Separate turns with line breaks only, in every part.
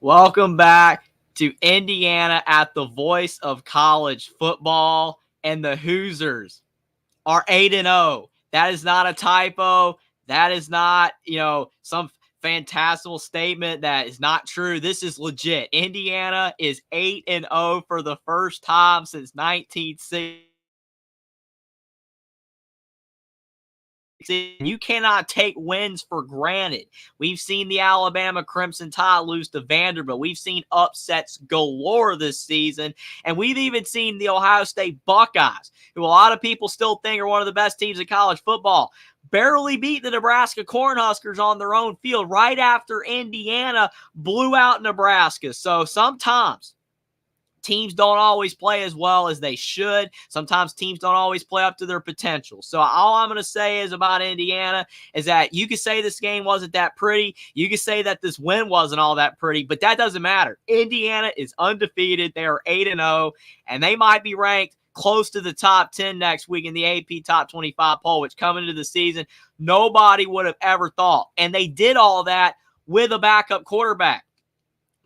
Welcome back to Indiana at the voice of college football, and the Hoosiers are 8-0. That is not a typo. That is not, some fantastical statement that is not true. This is legit. Indiana is 8-0 for the first time since 1960. You cannot take wins for granted. We've seen the Alabama Crimson Tide lose to Vanderbilt. We've seen upsets galore this season. And we've even seen the Ohio State Buckeyes, who a lot of people still think are one of the best teams in college football, barely beat the Nebraska Cornhuskers on their own field right after Indiana blew out Nebraska. So sometimes teams don't always play as well as they should. Sometimes teams don't always play up to their potential. So all I'm going to say is about Indiana is that you could say this game wasn't that pretty. You could say that this win wasn't all that pretty, but that doesn't matter. Indiana is undefeated. They are 8-0, and they might be ranked close to the top 10 next week in the AP Top 25 poll, which coming into the season, nobody would have ever thought. And they did all that with a backup quarterback.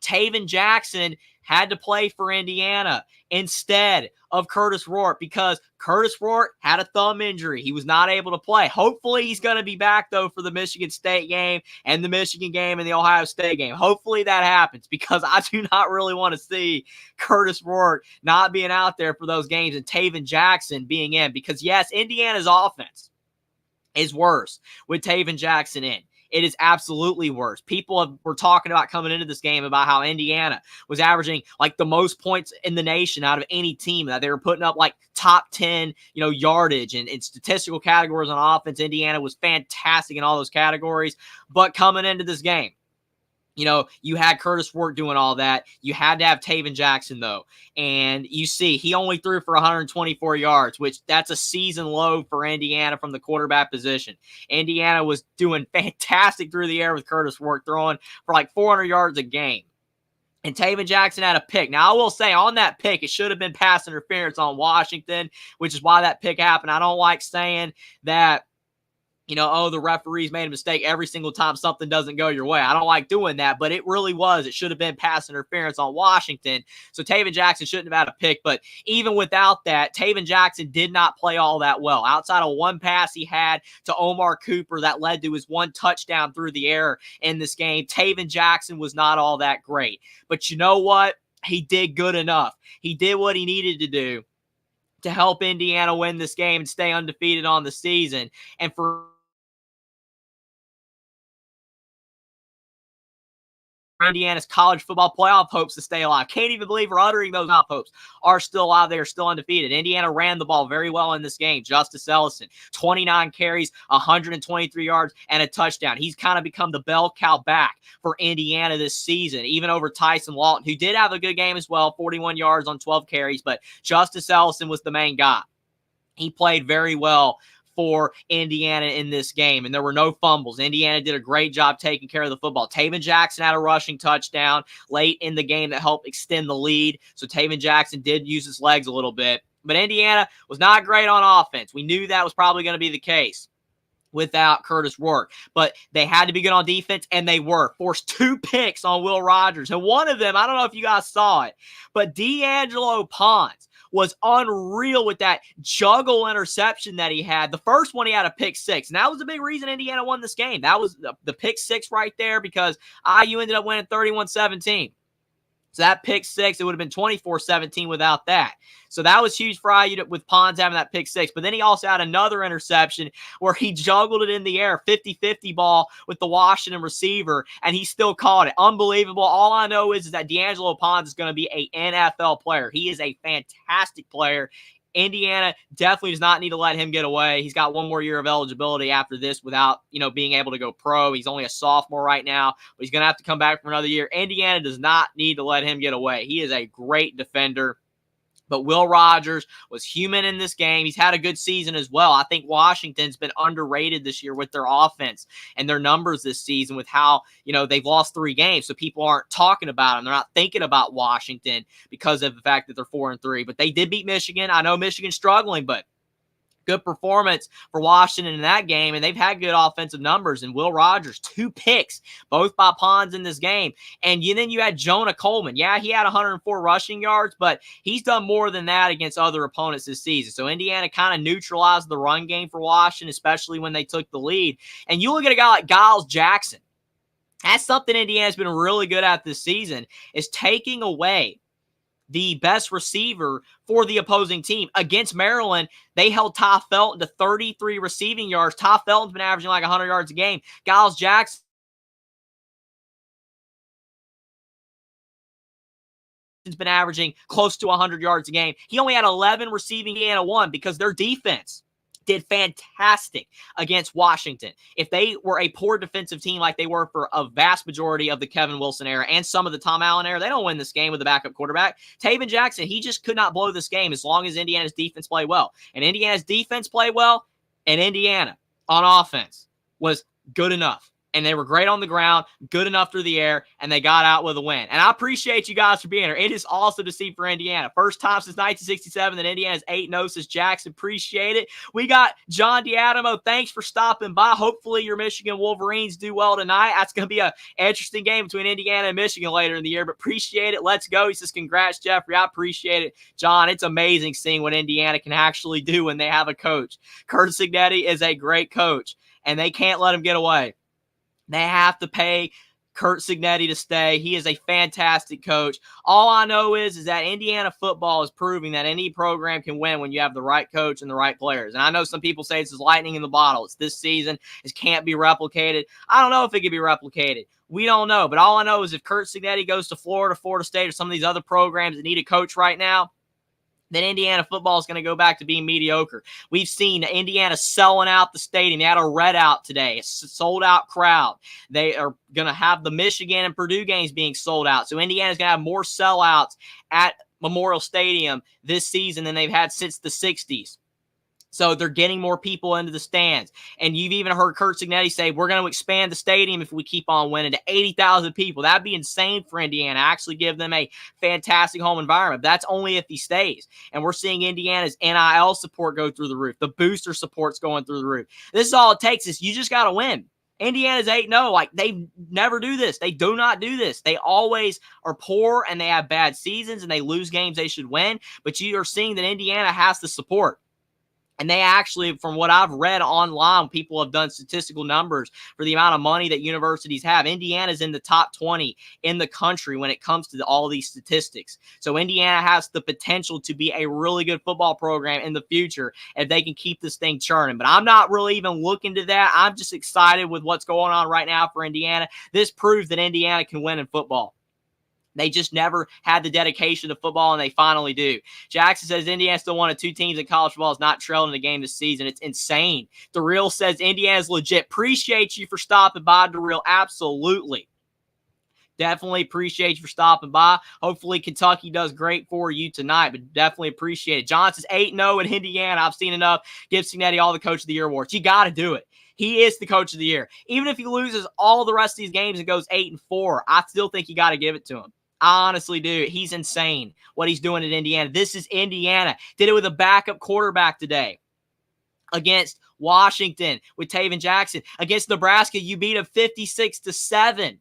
Taven Jackson had to play for Indiana instead of Curtis Rourke because Curtis Rourke had a thumb injury. He was not able to play. Hopefully he's going to be back, though, for the Michigan State game and the Michigan game and the Ohio State game. Hopefully that happens because I do not really want to see Curtis Rourke not being out there for those games and Taven Jackson being in because, yes, Indiana's offense is worse with Taven Jackson in. It is absolutely worse. People were talking about coming into this game about how Indiana was averaging like the most points in the nation out of any team, that they were putting up like top 10, yardage and statistical categories on offense. Indiana was fantastic in all those categories. But coming into this game, you had Curtis Rourke doing all that. You had to have Taven Jackson, though. And you see, he only threw for 124 yards, which that's a season low for Indiana from the quarterback position. Indiana was doing fantastic through the air with Curtis Rourke, throwing for like 400 yards a game. And Taven Jackson had a pick. Now, I will say on that pick, it should have been pass interference on Washington, which is why that pick happened. I don't like saying that, the referees made a mistake every single time something doesn't go your way. I don't like doing that, but it really was. It should have been pass interference on Washington. So Taven Jackson shouldn't have had a pick. But even without that, Taven Jackson did not play all that well. Outside of one pass he had to Omar Cooper that led to his one touchdown through the air in this game, Taven Jackson was not all that great. But you know what? He did good enough. He did what he needed to do to help Indiana win this game and stay undefeated on the season. And for Indiana's college football playoff hopes to stay alive. Can't even believe we're uttering those hopes are still alive. They are still undefeated. Indiana ran the ball very well in this game. Justice Ellison, 29 carries, 123 yards, and a touchdown. He's kind of become the bell cow back for Indiana this season, even over Tyson Lawton, who did have a good game as well, 41 yards on 12 carries, but Justice Ellison was the main guy. He played very well for Indiana in this game, and there were no fumbles. Indiana did a great job taking care of the football. Taven Jackson had a rushing touchdown late in the game that helped extend the lead, so Taven Jackson did use his legs a little bit. But Indiana was not great on offense. We knew that was probably going to be the case without Curtis Rourke, but they had to be good on defense, and they were. Forced 2 picks on Will Rogers, and one of them, I don't know if you guys saw it, but D'Angelo Pons was unreal with that juggle interception that he had. The first one, he had a pick 6, and that was the big reason Indiana won this game. That was the pick 6 right there, because IU ended up winning 31-17. So that pick 6, it would have been 24-17 without that. So that was huge for IU with Pons having that pick 6. But then he also had another interception where he juggled it in the air, 50-50 ball with the Washington receiver, and he still caught it. Unbelievable. All I know is that D'Angelo Pons is going to be an NFL player. He is a fantastic player. Indiana definitely does not need to let him get away. He's got one more year of eligibility after this without, being able to go pro. He's only a sophomore right now, but he's going to have to come back for another year. Indiana does not need to let him get away. He is a great defender. But Will Rogers was human in this game. He's had a good season as well. I think Washington's been underrated this year with their offense and their numbers this season with how, they've lost 3 games. So people aren't talking about them. They're not thinking about Washington because of the fact that they're 4-3. But they did beat Michigan. I know Michigan's struggling, but Good performance for Washington in that game, and they've had good offensive numbers. And Will Rogers, 2 picks, both by Pons in this game. And then you had Jonah Coleman. Yeah, he had 104 rushing yards, but he's done more than that against other opponents this season. So Indiana kind of neutralized the run game for Washington, especially when they took the lead. And you look at a guy like Giles Jackson. That's something Indiana's been really good at this season, is taking away the best receiver for the opposing team. Against Maryland, they held Ty Felton to 33 receiving yards. Ty Felton's been averaging like 100 yards a game. Giles Jackson's been averaging close to 100 yards a game. He only had 11 receiving. Indiana won because their defense did fantastic against Washington. If they were a poor defensive team like they were for a vast majority of the Kevin Wilson era and some of the Tom Allen era, they don't win this game with a backup quarterback. Taven Jackson, he just could not blow this game as long as Indiana's defense played well. And Indiana's defense played well, and Indiana on offense was good enough. And they were great on the ground, good enough through the air, and they got out with a win. And I appreciate you guys for being here. It is awesome to see for Indiana. First time since 1967 that Indiana's 8-0 since Jackson. Appreciate it. We got John D'Adamo. Thanks for stopping by. Hopefully your Michigan Wolverines do well tonight. That's going to be an interesting game between Indiana and Michigan later in the year, but appreciate it. Let's go. He says, congrats, Jeffrey. I appreciate it. John, it's amazing seeing what Indiana can actually do when they have a coach. Curt Cignetti is a great coach, and they can't let him get away. They have to pay Curt Cignetti to stay. He is a fantastic coach. All I know is that Indiana football is proving that any program can win when you have the right coach and the right players. And I know some people say this is lightning in the bottle. It's this season. It can't be replicated. I don't know if it can be replicated. We don't know. But all I know is if Curt Cignetti goes to Florida, Florida State, or some of these other programs that need a coach right now, then Indiana football is going to go back to being mediocre. We've seen Indiana selling out the stadium. They had a red out today, a sold-out crowd. They are going to have the Michigan and Purdue games being sold out. So Indiana's going to have more sellouts at Memorial Stadium this season than they've had since the 60s. So they're getting more people into the stands. And you've even heard Curt Cignetti say, we're going to expand the stadium if we keep on winning to 80,000 people. That'd be insane for Indiana. Actually give them a fantastic home environment. That's only if he stays. And we're seeing Indiana's NIL support go through the roof. The booster support's going through the roof. This is all it takes is you just got to win. Indiana's 8-0. Like, they never do this. They do not do this. They always are poor and they have bad seasons and they lose games they should win. But you are seeing that Indiana has the support. And they actually, from what I've read online, people have done statistical numbers for the amount of money that universities have. Indiana's in the top 20 in the country when it comes to all these statistics. So Indiana has the potential to be a really good football program in the future if they can keep this thing churning. But I'm not really even looking to that. I'm just excited with what's going on right now for Indiana. This proves that Indiana can win in football. They just never had the dedication to football, and they finally do. Jackson says Indiana still one of 2 teams in college football is not trailing the game this season. It's insane. DeReal says Indiana's legit. Appreciate you for stopping by, DeReal. Absolutely. Definitely appreciate you for stopping by. Hopefully Kentucky does great for you tonight, but definitely appreciate it. Johnson's 8-0 in Indiana. I've seen enough. Give Cignetti all the Coach of the Year awards. You got to do it. He is the Coach of the Year. Even if he loses all the rest of these games and goes 8-4, I still think you got to give it to him. I honestly do. He's insane what he's doing at Indiana. This is Indiana. Did it with a backup quarterback today. Against Washington with Taven Jackson. Against Nebraska, you beat him 56-7.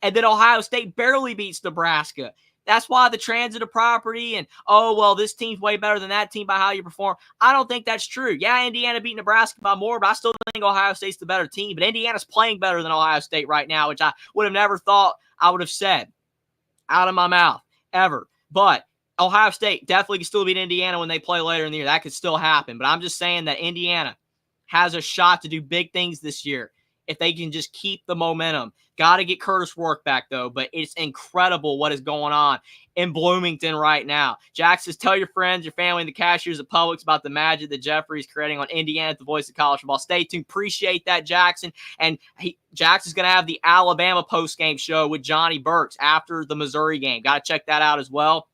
And then Ohio State barely beats Nebraska. That's why the transitive property and, oh, well, this team's way better than that team by how you perform. I don't think that's true. Yeah, Indiana beat Nebraska by more, but I still think Ohio State's the better team. But Indiana's playing better than Ohio State right now, which I would have never thought I would have said out of my mouth ever. But Ohio State definitely can still beat Indiana when they play later in the year. That could still happen. But I'm just saying that Indiana has a shot to do big things this year if they can just keep the momentum. Got to get Curtis Rourke back, though. But it's incredible what is going on in Bloomington right now. Jack says, tell your friends, your family, and the cashiers at Publix about the magic that Jeffrey is creating on Indiana at the Voice of College Football. Stay tuned. Appreciate that, Jackson. And Jackson's going to have the Alabama postgame show with Johnny Burks after the Missouri game. Got to check that out as well.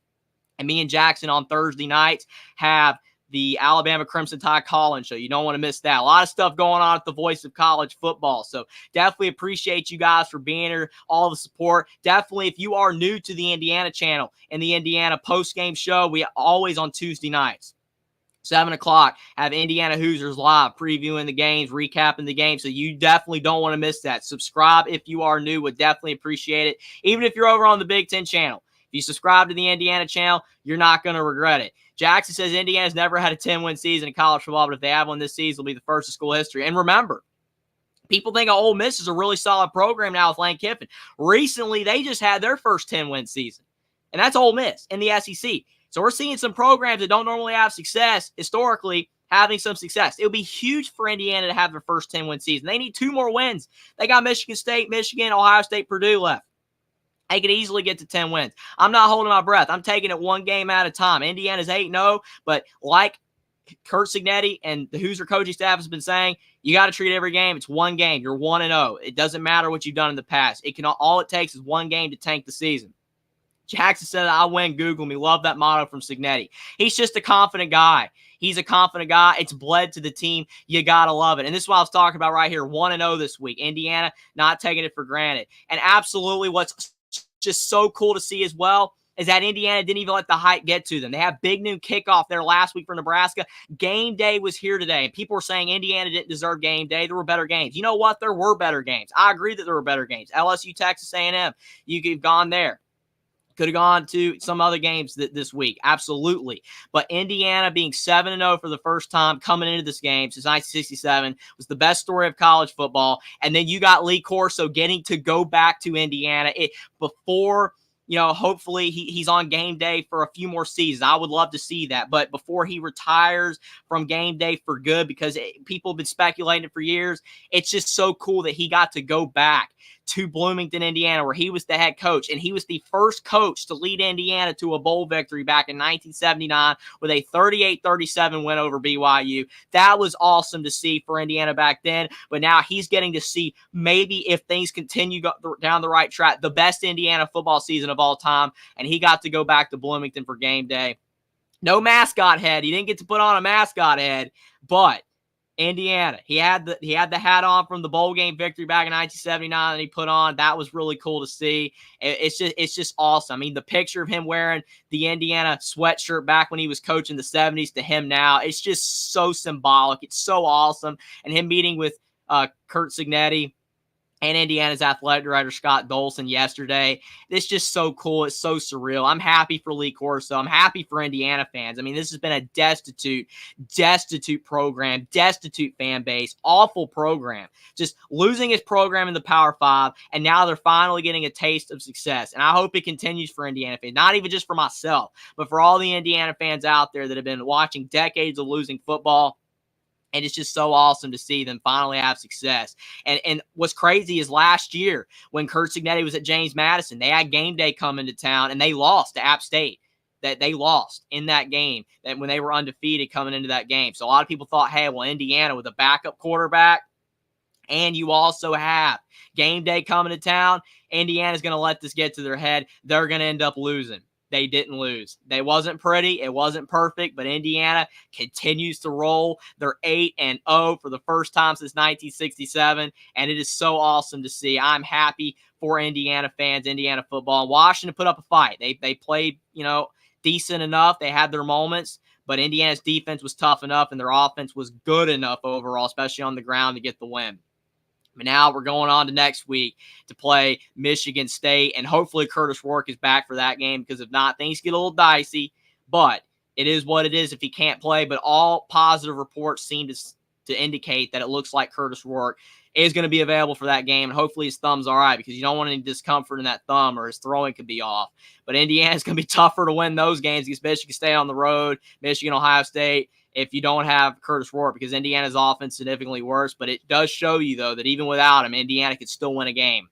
And me and Jackson on Thursday nights have the Alabama Crimson Tide call-in show. You don't want to miss that. A lot of stuff going on at the Voice of College Football. So definitely appreciate you guys for being here, all the support. Definitely, if you are new to the Indiana channel and the Indiana post-game show, we always on Tuesday nights. 7 o'clock, have Indiana Hoosiers live previewing the games, recapping the game. So you definitely don't want to miss that. Subscribe if you are new. Would definitely appreciate it. Even if you're over on the Big Ten channel. If you subscribe to the Indiana channel, you're not going to regret it. Jackson says Indiana's never had a 10-win season in college football, but if they have one this season, it'll be the first in school history. And remember, people think Ole Miss is a really solid program now with Lane Kiffin. Recently, they just had their first 10-win season, and that's Ole Miss in the SEC. So we're seeing some programs that don't normally have success historically having some success. It would be huge for Indiana to have their first 10-win season. They need 2 more wins. They got Michigan State, Michigan, Ohio State, Purdue left. They could easily get to 10 wins. I'm not holding my breath. I'm taking it one game at a time. Indiana's 8-0, but like Curt Cignetti and the Hoosier coaching staff has been saying, you got to treat every game. It's one game. You're 1-0. It doesn't matter what you've done in the past. All it takes is one game to tank the season. Jackson said, I win, Google me. Love that motto from Cignetti. He's just a confident guy. He's a confident guy. It's bled to the team. You got to love it. And this is what I was talking about right here. 1-0 this week. Indiana not taking it for granted. And absolutely what's just so cool to see as well is that Indiana didn't even let the hype get to them. They had big noon kickoff there last week for Nebraska. Game day was here today. And people were saying Indiana didn't deserve game day. There were better games. You know what? There were better games. I agree that there were better games. LSU, Texas A&M. You could have gone there. Could have gone to some other games this week. Absolutely. But Indiana being 7-0 for the first time coming into this game since 1967 was the best story of college football. And then you got Lee Corso getting to go back to Indiana before, hopefully he's on game day for a few more seasons. I would love to see that. But before he retires from game day for good, because people have been speculating for years, it's just so cool that he got to go back to Bloomington, Indiana, where he was the head coach. And he was the first coach to lead Indiana to a bowl victory back in 1979 with a 38-37 win over BYU. That was awesome to see for Indiana back then. But now he's getting to see, maybe if things continue down the right track, the best Indiana football season of all time. And he got to go back to Bloomington for game day. No mascot head. He didn't get to put on a mascot head, but Indiana, he had the hat on from the bowl game victory back in 1979 that he put on. That was really cool to see. It's just awesome. I mean, the picture of him wearing the Indiana sweatshirt back when he was coaching the 70s to him now, it's just so symbolic. It's so awesome. And him meeting with Curt Cignetti and Indiana's athletic director, Scott Dolson, yesterday. It's just so cool. It's so surreal. I'm happy for Lee Corso. I'm happy for Indiana fans. I mean, this has been a destitute program, destitute fan base, awful program. Just losing his program in the Power 5, and now they're finally getting a taste of success. And I hope it continues for Indiana fans, not even just for myself, but for all the Indiana fans out there that have been watching decades of losing football. And it's just so awesome to see them finally have success. And what's crazy is last year when Curt Cignetti was at James Madison, they had game day coming to town and they lost to App State. That they lost in that game, that when they were undefeated coming into that game. So a lot of people thought, hey, well, Indiana with a backup quarterback, and you also have game day coming to town, Indiana's going to let this get to their head. They're going to end up losing. They didn't lose. They wasn't pretty. It wasn't perfect, but Indiana continues to roll. They're 8-0 for the first time since 1967, and it is so awesome to see. I'm happy for Indiana fans, Indiana football. Washington put up a fight. They played, decent enough. They had their moments, but Indiana's defense was tough enough, and their offense was good enough overall, especially on the ground, to get the win. But now we're going on to next week to play Michigan State, and hopefully Curtis Rourke is back for that game, because if not, things get a little dicey. But it is what it is if he can't play. But all positive reports seem to indicate that it looks like Curtis Rourke is going to be available for that game, and hopefully his thumb's all right, because you don't want any discomfort in that thumb, or his throwing could be off. But Indiana's going to be tougher to win those games against Michigan State on the road, Michigan, Ohio State, if you don't have Curtis Rourke, because Indiana's offense is significantly worse. But it does show you, though, that even without him, Indiana could still win a game.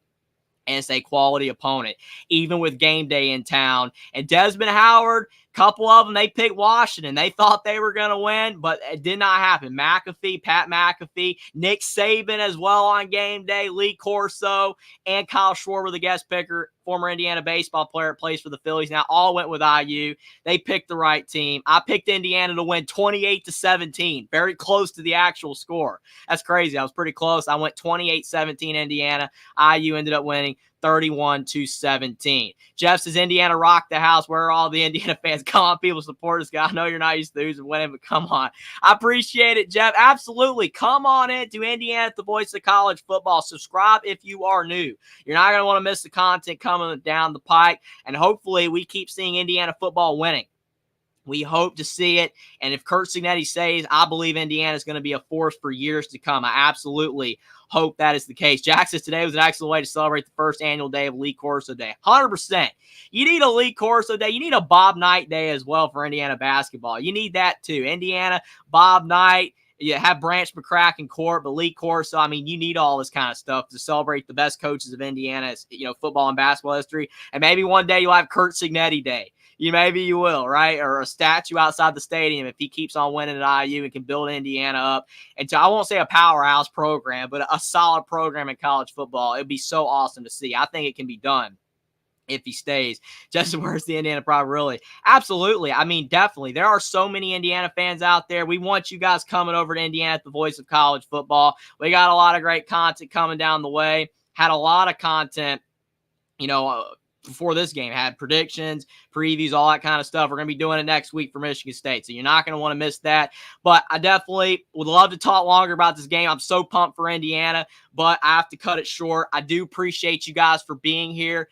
And it's a quality opponent, even with game day in town. And Desmond Howard, a couple of them, they picked Washington. They thought they were going to win, but it did not happen. Pat McAfee, Nick Saban as well on game day, Lee Corso, and Kyle Schwarber, the guest picker former Indiana baseball player that plays for the Phillies now, all went with IU. They picked the right team. I picked Indiana to win 28-17, very close to the actual score. That's crazy. I was pretty close. I went 28-17 Indiana. IU ended up winning 31-17. Jeff says, Indiana rocked the house. Where are all the Indiana fans? Come on, people, support us, guys. I know you're not used to losing winning, but come on. I appreciate it, Jeff. Absolutely. Come on in to Indiana at the Voice of College Football. Subscribe if you are new. You're not going to want to miss the content coming down the pike, and hopefully we keep seeing Indiana football winning. We hope to see it. And if Curt Cignetti stays, I believe Indiana is going to be a force for years to come. I absolutely hope that is the case. Jack says today was an excellent way to celebrate the first annual day of Lee Corso Day. 100%. You need a Lee Corso Day. You need a Bob Knight Day as well for Indiana basketball. You need that too. Indiana, Bob Knight. You have Branch McCracken court, but Lee Corso, I mean, you need all this kind of stuff to celebrate the best coaches of Indiana's, football and basketball history. And maybe one day you'll have Curt Cignetti Day. Maybe you will, right? Or a statue outside the stadium if he keeps on winning at IU and can build Indiana up. And so I won't say a powerhouse program, but a solid program in college football. It'd be so awesome to see. I think it can be done if he stays. Justin, where's the Indiana pride? Really? Absolutely. I mean, definitely. There are so many Indiana fans out there. We want you guys coming over to Indiana at the Voice of College Football. We got a lot of great content coming down the way. Had a lot of content, before this game. Had predictions, previews, all that kind of stuff. We're going to be doing it next week for Michigan State, so you're not going to want to miss that. But I definitely would love to talk longer about this game. I'm so pumped for Indiana, but I have to cut it short. I do appreciate you guys for being here.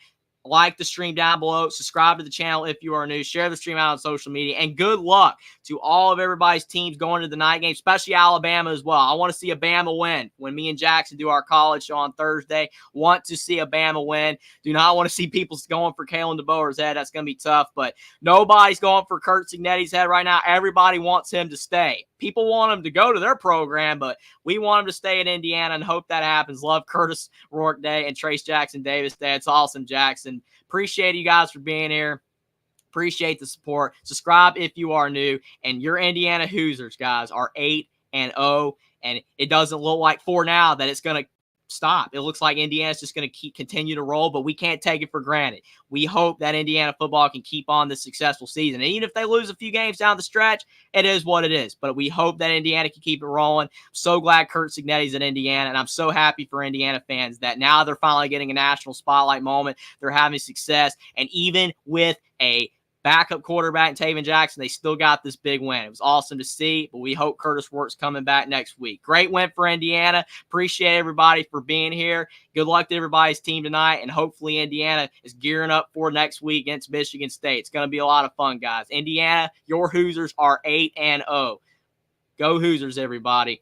Like the stream down below. Subscribe to the channel if you are new. Share the stream out on social media. And good luck to all of everybody's teams going to the night game, especially Alabama as well. I want to see a Bama win. When me and Jackson do our college show on Thursday, want to see a Bama win. Do not want to see people going for Kalen DeBoer's head. That's going to be tough. But nobody's going for Curt Cignetti's head right now. Everybody wants him to stay. People want him to go to their program, but we want him to stay at Indiana and hope that happens. Love Curtis Rourke Day and Trace Jackson Davis Day. It's awesome, Jackson. Appreciate you guys for being here. Appreciate the support. Subscribe if you are new. And your Indiana Hoosiers, guys, are 8-0. And it doesn't look like for now that it's going to stop. It looks like Indiana's just going to continue to roll, but we can't take it for granted. We hope that Indiana football can keep on this successful season. And even if they lose a few games down the stretch, it is what it is. But we hope that Indiana can keep it rolling. I'm so glad Curt Cignetti's at Indiana, and I'm so happy for Indiana fans that now they're finally getting a national spotlight moment. They're having success, and even with a backup quarterback in Taven Jackson, they still got this big win. It was awesome to see, but we hope Curtis Rourke's coming back next week. Great win for Indiana. Appreciate everybody for being here. Good luck to everybody's team tonight, and hopefully Indiana is gearing up for next week against Michigan State. It's going to be a lot of fun, guys. Indiana, your Hoosiers are 8-0. Go Hoosiers, everybody.